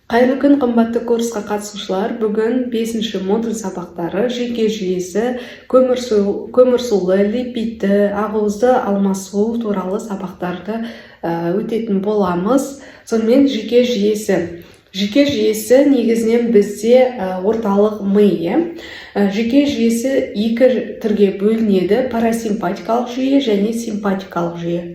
Қайырлы күн, қымбатты курсқа қатысушылар. Бүгін 5-ші модуль сабақтары жүйке жүйесі, көмірсулы, липидті, ақуызды алмасу туралы сабақтарды өтетін боламыз. Сонымен жүйке жүйесі. Жүйке жүйесі негізінен бізде орталық ми. Жүйке жүйесі екі түрге бөлінеді: парасимпатикалық жүйе және симпатикалық жүйе.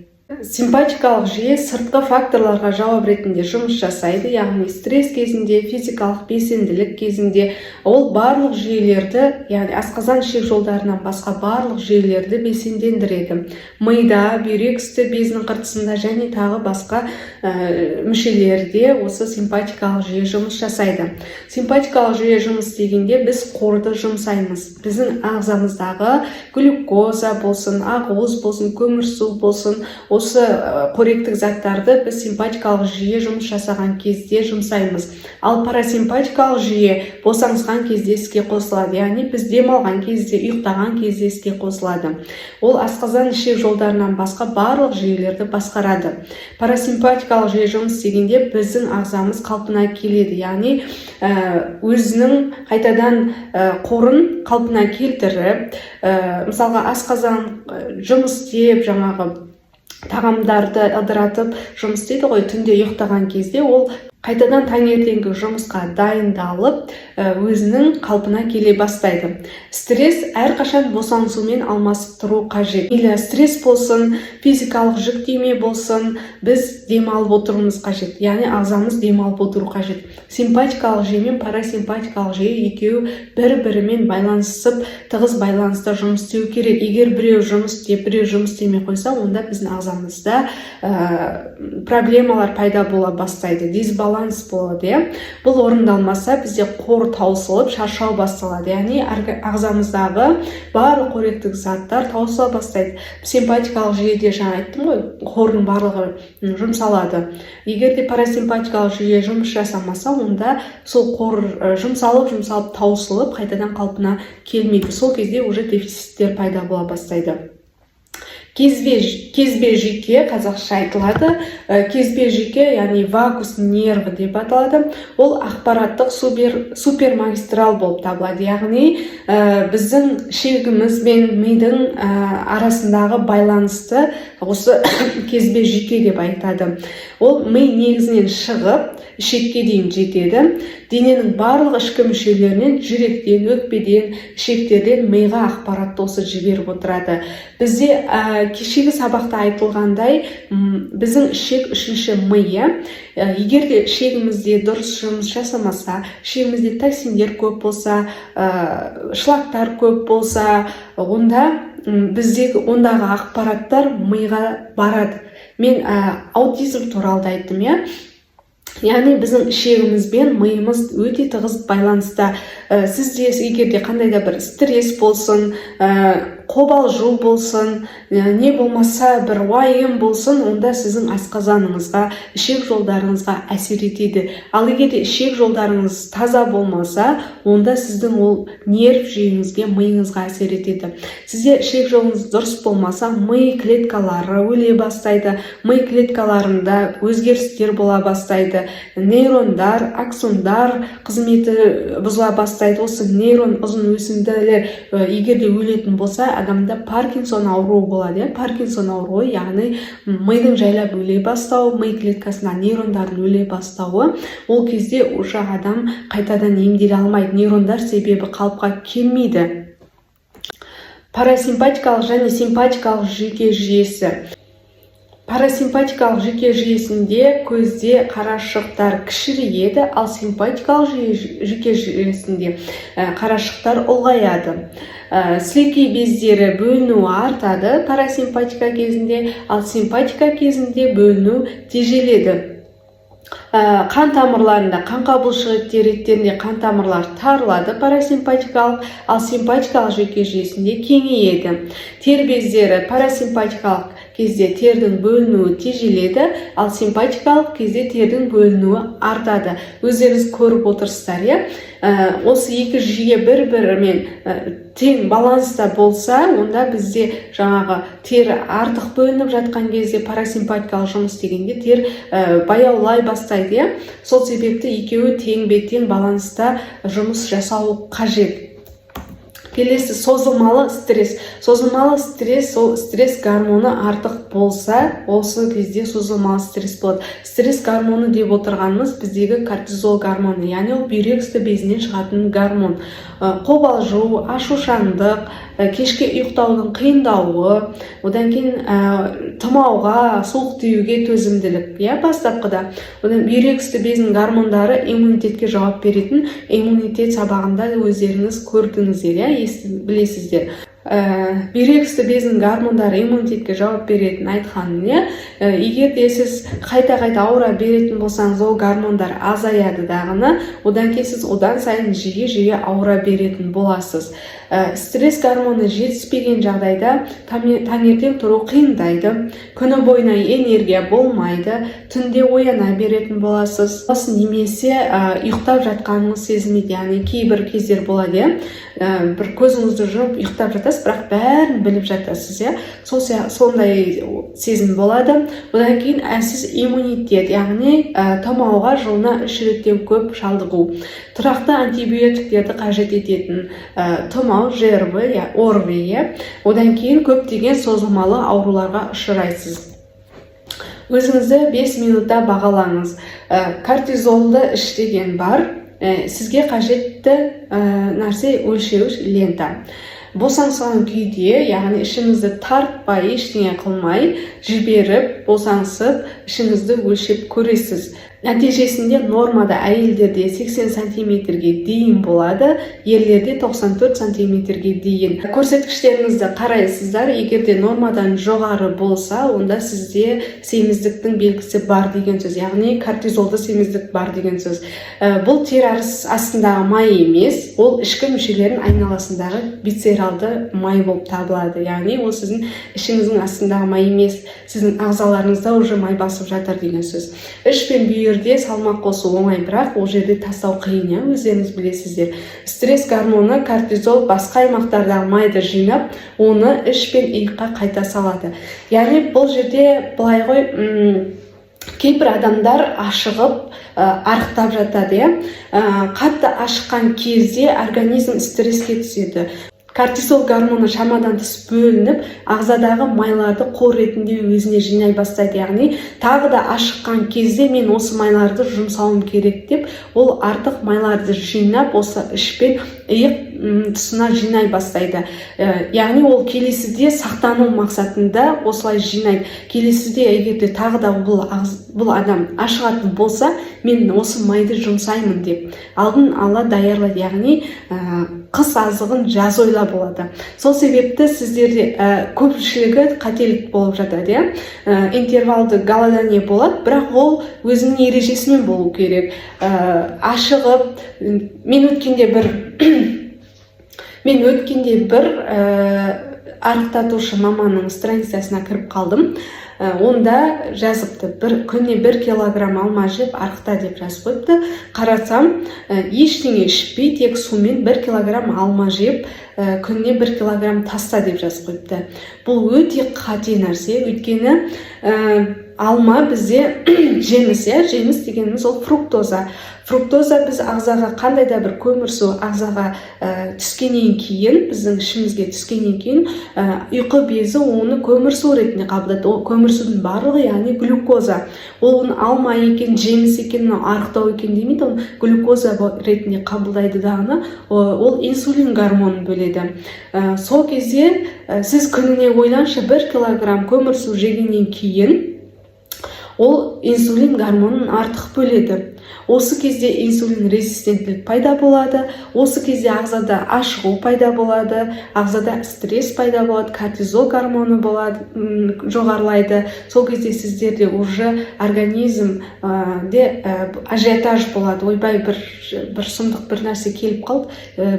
Симпатикалық жүйе сыртқы факторларға жауап ретінде жұмыс жасайды, яғни стресс кезінде, физикалық белсенділік кезінде ол барлық жүйелерді, яғни асқазан ішек жолдарынан басқа барлық жүйелерді белсендендіреді. Мида, бүйрек үсті безінің қыртысында және тағы басқа мүшелерде осы симпатикалық жүйе жұмыс жасайды. Симпатикалық жүйе жұмыс істегенде біз қорды жұмсаймыз. Біздің ағзамыздағы глюкоза болсын, ақуыз болсын, көмірсу болсын, осы қоректік заттарды біз симпатикалық жүйе жұмыс жасаған кезде жұмсаймыз. Ал парасимпатикалық жүйе босаңсыған кезде іске қосылады, яғни біз демалған кезде, ұйықтаған кезде іске қосылады. Ол асқазан ішек жолдарынан басқа барлық жүйелерді басқарады. Парасимпатикалық жүйе жұмыс істегенде біздің ағзамыз қалпына келеді, яғни өзінің қайтадан қорын қалпына келтіріп, мысалға асқазан жұмыс істеп, жаңағы тағамдарды ыдыратып жұмыс істейді ғой, түнде ұйықтаған кезде ол қайтадан таңертеңгі жұмысқа дайындалып, өзінің қалпына келе бастайды. Стресс әрқашан босаңсумен алмасып тұру қажет. Или стресс болсын, физикалық жүктеме болсын, біз демалып отыруымыз қажет. Яғни ағзамыз демалып отыру қажет. Симпатикалық жүйе мен парасимпатикалық жүйе екеуі бір-бірімен байланысып, тығыз байланыста жұмыс істеу керек. Егер біреу жұмыс істеп, біреу жұмыс істемей қойса, онда біздің ағзамызда проблемалар пайда бола бастайды. Дисбаланс болады. Бұл орындалмаса, бізде қор таусылып, шаршау басталады. Яғни ағзамыздағы барлық қоректік заттар таусыла бастайды. Симпатикалық жүйеде жаңа айттым ғой, қордың барлығы жұмсалады. Егер де парасимпатикалық жүйе жұмыс жасамаса, онда сол қор жұмсалып, таусылып, қайтадан қалпына келмейді. Сол кезде уже дефициттер пайда бола бастайды. Кезбе жүйке, қазақша айтылады. Кезбе жүйке, яғни вагус нерві деп аталады. Ол ақпараттық супермагистрал болып табылады. Яғни біздің ішегіміз бен мидың арасындағы байланысты осы кезбе жүйке деп айтады. Ол ми негізінен шығып, ішекке дейін жетеді. Дененің барлық ішкі мүшелерінен, жүректен, өкпеден, ішектерден миға ақпаратты осы жіберіп отырады. Бізде кешегі сабақта айтылғандай, біздің ішек үшінші ми. Егер де ішегімізде дұрыс жұмыс жасамаса, ішегімізде токсиндер көп болса, шлактар көп болса, онда біздегі ондағы ақпараттар миға барады. Мен аутизм туралы айттым, яғни біздің ішегіміз бен миымыз өте тығыз байланыста. Сізде егерде қандай да бір стресс болсын, қобалжу болсын, не болмаса бір уайым болсын, онда сіздің асқазаныңызға, ішек жолдарыңызға әсер етеді. Ал егерде ішек жолдарыңыз таза болмаса, онда сіздің ол нерв жүйеңізге, миыңызға әсер етеді. Сізде ішек жолыңыз дұрыс болмаса, ми клеткалары өле бастайды. Ми клеткаларында өзгерістер бола бастайды. Нейрондар, аксондар қызметі бұзыла бастайды. Осы нейрон ұзын өсінділер егерде өлетін болса, адамда Паркинсон ауруы болады. Паркинсон ауруы, яғни мидың жайлап өле бастауы, ми клеткасына нейрондардың өле бастауы. Ол кезде уже адам қайтадан емделе алмайды. Нейрондар себебі қалыпқа келмейді. Парасимпатикалық және симпатикалық жүйке жүйесі. Парасимпатикалық жүйке жүйесінде көзде қарашықтар кішірейеді, ал симпатикалық жүйке жүйесінде қарашықтар ұлғаяды. Сілекей бездері бөліну артады парасимпатика кезінде, ал симпатика кезінде бөліну тежеледі. Қан тамырларында, қан қабылшық реттерінде қан тамырлар тарылады парасимпатикалық, ал симпатикалық жүйке жүйесінде кеңейеді. Тер бездері парасимпатикалық кезде тердің бөлінуі тежеледі, ал симпатикалық кезде тердің бөлінуі артады. Өздеріңіз көріп отырсыздар, иә? Осы екі жүйе бір-бірімен тең баланста болса, онда бізде жаңағы тер артық бөлініп жатқан кезде парасимпатикалық жұмыс істегенде тер баяулай бастайды, иә? Сол себепті екеуі тең-бе-тең баланста жұмыс жасау қажет. Келесі созылмалы стресс. Созылмалы стресс, ол стресс гормоны артық болса, осы кезде созылмалы стресс болады. Стресс гормоны деп отырғанымыз біздегі кортизол гормоны, яғни ол бүйрек үсті безінен шығатын гормон. Қобалжу, ашушаңдық, кешке ұйықтаудың қиындауы, одан кейін тұмауға, суық тиюге төзімділік, иә, бастапқыда. Одан бүйрек үсті безінің гормондары иммунитетке жауап беретін, иммунитет сабағында өздеріңіз көрдіңіздер, иә, білесіздер. Бүйрек үсті безінің гормондары иммунитетке жауап беретін айтқаным, иә? Егер де сіз қайта-қайта ауыра беретін болсаңыз, ол гормондар азаяды дағыны, одан кейін сіз одан сайын жиі-жиі ауыра беретін боласыз. Стресс гормоны жетіспеген жағдайда таңертең тұру қиындайды, күні бойына энергия болмайды, түнде ояна беретін боласыз. Немесе ұйықтап жатқаныңыз сезілмейді, яғни кейбір кездер болады, бір көзіңізді жұмып ұйықтап жатасыз, бірақ бәрін біліп жатасыз, иә? Сондай сезім болады. Одан кейін әлсіз иммунитет, яғни тұмауға жылына 3 реттен көп шалдығу. Тұрақты антибиотиктерді қажет ететін тұмау, ЖРВ, ОРВИ, одан кейін көптеген созылмалы ауруларға ұшырайсыз. Өзіңізді 5 минутта бағалаңыз. Кортизолды іштеген бар, сізге қажетті нәрсе өлшеуіш лента. Босаңсыған күйде, яғни ішіңізді тартпай, ештеңе қылмай, жіберіп, босаңсып, ішіңізді өлшеп көресіз. Нәтижесінде нормада әйелдерде 80 сантиметрге дейін болады, ерлерде 94 сантиметрге дейін. Көрсеткіштеріңізді қарайсыздар, егерде нормадан жоғары болса, онда сізде семіздіктің белгісі бар деген сөз, яғни кортизолды семіздік бар деген сөз. Бұл тер астындағы май емес, ол ішкі мүшелердің айналасындағы висцералды май болып табылады. Яғни ол сіздің ішіңіздің астындағы май емес, сіздің ағзаларыңызда уже май басып жатыр деген сөз. Іш пен бүйірде салмақ қосу оңай, бірақ ол жерде тастау қиын, өздеріңіз білесіздер. Стресс гормоны кортизол басқа аймақтардағы майды жинап, оны іш пен иыққа қайта салады. Яғни бұл жерде былай ғой, кейбір адамдар ашығып, арықтап жатады. Қатты ашыққан кезде организм стресске түседі. Кортизол гормоны шамадан тыс бөлініп, ағзадағы майларды қор ретінде өзіне жинай бастайды. Яғни, тағы да ашыққан кезде мен осы майларды жұмсауым керек деп, ол артық майларды жинап, осы ішпен иық тұсына жинай бастайды. Яғни, ол келесіде сақтану мақсатында осылай жинайды. Келесіде егерде тағы да бұл адам ашығатын болса, мен осы майды жұмсаймын деп алдын ала даярлайды. Яғни, қыс азығын жаз ойла болады. Сол себепті сіздерде көпшілігі қателік болып жатады. Интервалды голодание болады, бірақ ол өзінің ережесімен болу керек. Ашығып, мен өткенде бір арықтатушы маманның страницасына кіріп қалдым. Онда жазыпты, күніне 1 килограмм алма жеп арықта деп жазып қойыпты. Қарасам, ештеңе ішпей, тек сумен 1 килограмм алма жеп, күніне 1 килограмм таста деп жазып қойыпты. Бұл өте қате нәрсе, өйткені алма бізде жеміс, жеміс дегеніміз ол фруктоза. Фруктоза біз ағзаға қандай да бір көмірсу ағзаға түскеннен кейін, біздің ішімізге түскеннен кейін, ұйқы безі оны көмірсу ретінде қабылдайды. Ол көмірсудың барлығы, яғни глюкоза. Ол алма екен, жеміс екен, арықтау екен демейді, ол глюкоза ретінде қабылдайды дағыны, ол инсулин гормонын бөледі. Сол кезде сіз күніне ойланшы 1 килограмм көмірсу жегеннен кейін, ол инсулин гормонын артық бөледі. Осы кезде инсулин резистенттілік пайда болады, осы кезде ағзада ашығу пайда болады, ағзада стресс пайда болады, кортизол гормоны болады, жоғарылайды. Сол кезде сіздерде уже организм ажиотаж болады. Ойбай, бір сұмдық бір нәрсе келіп қалды,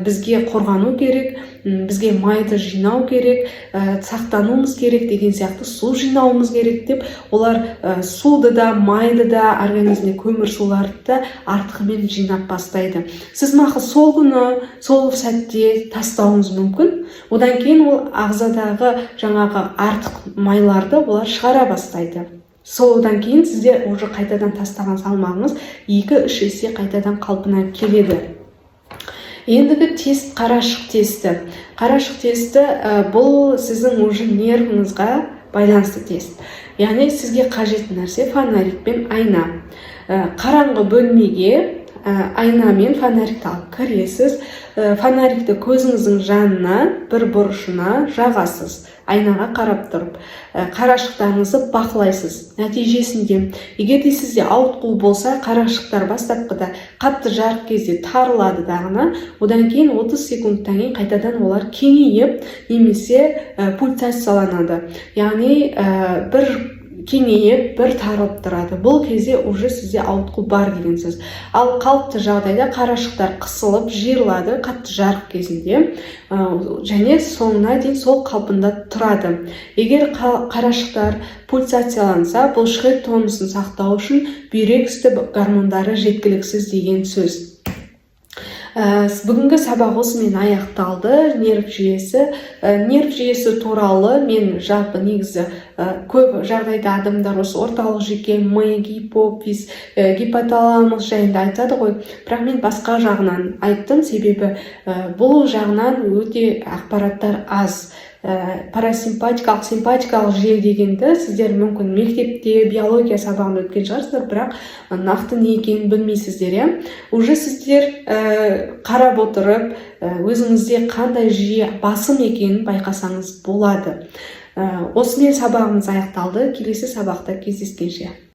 бізге қорғану керек, бізге майды жинау керек, сақтануымыз керек деген сияқты, су жинауымыз керек деп, олар суды да, майды да, организмде көмір суларды да артығымен жинап бастайды. Сіз мақұл сол күні, сол сәтте тастауыңыз мүмкін. Одан кейін ол ағзадағы жаңағы артық майларды олар шығара бастайды. Содан кейін сіздер уже қайтадан тастаған салмағыңыз 2-3 есе қайтадан қалпына келеді. Ендігі тест қарашық тесті. Қарашық тесті бұл сіздің уже нервіңізға байланысты тест. Яғни сізге қажет нәрсе фонарик пен айна. Қараңғы бөлмеге айна мен фонарикті алып кіресіз. Фонарикті көзіңіздің жанына, бір бұрышына жағасыз. Айнаға қарап тұрып, қарашықтарыңызды бақылайсыз. Нәтижесінде, егер де сізде ауытқу болса, қарашықтар бастапқыда қатты жарық кезде тарылады дағына, одан кейін 30 секундтан кейін қайтадан олар кеңейіп, немесе пульсацияланады. Яғни бір кеңейіп, бір тарылып тұрады. Бұл кезде уже сізде ауытқу бар деген сөз. Ал қалыпты жағдайда қарашықтар қысылып, жиырылады қатты жарық кезінде, және соңына дейін сол қалпында тұрады. Егер қарашықтар пульсацияланса, бұлшық тонусын сақтау үшін бүйрек үсті гормондары жеткіліксіз деген сөз. Бүгінгі сабақ осымен аяқталды. Нерв жүйесі туралы мен жалпы негізі көп жағдайда адамдар осы орталық жүйке, ми, гипофиз, гипоталамус жайында айтады ғой. Бірақ мен басқа жағынан айттым, себебі бұл жағынан өте ақпараттар аз. Парасимпатикалық, симпатикалық жүйе дегенді сіздер мүмкін мектепте биология сабағын өткен шығарсыздар, бірақ нақты не екенін білмейсіздер. Уже сіздер қарап отырып, өзіңізде қандай жүйе басым екенін байқасаңыз болады. Осымен сабағымыз аяқталды. Келесі сабақта кездескенше.